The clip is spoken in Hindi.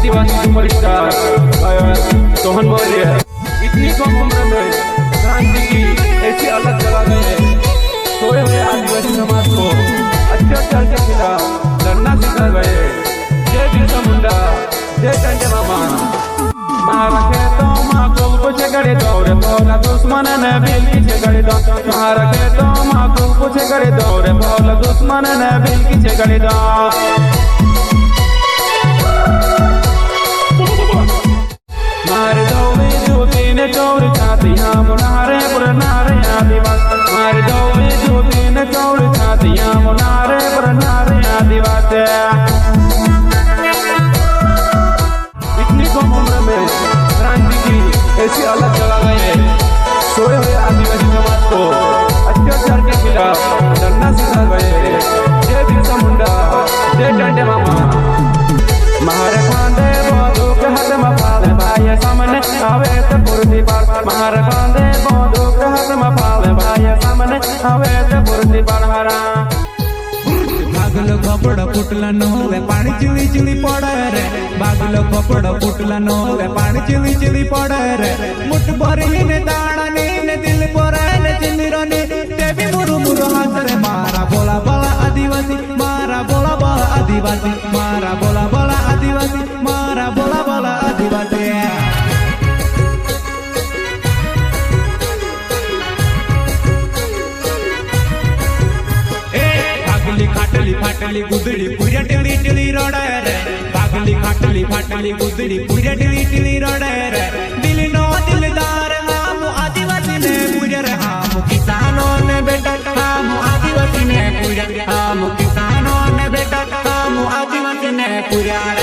आदिवासी सुपरस्टार सोहन मौर्य इतनी कम उम्र में क्रांति की ऐसी अलग जगह गए, सोए हुए आदिवासी समाज को अत्याचार के खिलाफ लड़ना सिखा गए। जय बिरसा मुंडा, जय संजय मामा। मारा खेतों माँ को कुछ करे दौड़े बोला दुश्मन ने बिल पीछे करे दो। मारा खेतों माँ को कुछ करे दौड़े बोला दुश्मन ने बिल पीछे करे दो। मारे दौड़े जूती ने चौड़ छाती हम नारे पुरनारे आदिवासी। मारे दौड़े जूती ने चौड़ छाती हम नारे पुरनारे आदिवासी। इतनी कम उम्र में क्रांति की ऐसी अलग जगह गए, सोए हुए आदिवासी समाज को अत्याचार के खिलाफ लड़ना सिखा गए। जय बिरसा मुंडा, जय डंडे मामा। मारे खांदे बंदूक हाथ में फाले भाई सामने आवे तो पुरती पार। मारे खांदे बंदूक हाथ में फाले भाई सामने आवे तो पुरती पार। बागलो कपड़ फुटला न होवे पानी चिली चिली पड़े रे। बागलो कपड़ फुटला न होवे पानी चिली चिली पड़े रे। मुठ भरी ने दाना ने दिल पर ने चिंदिरो ने देवी मुरु मुरु हाथ रे। मारा बोला बोला आदिवासी, मारा बोला बोला आदिवासी, मारा बोला बोला आदिवासी, मारा बोला बोला आदिवासी। खाटली फाटली गुदड़ी पूरा टिली टिली रोड़े रे। बागली खाटली फाटली गुदड़ी पूरा टिली टिली रोड़े रे। दिल नो दिलदार हम आदिवासी ने पूरे रे। हम किसानों ने बेटा हम आदिवासी ने पूरे। हम किसानों ने बेटा हम आदिवासी ने पूरे।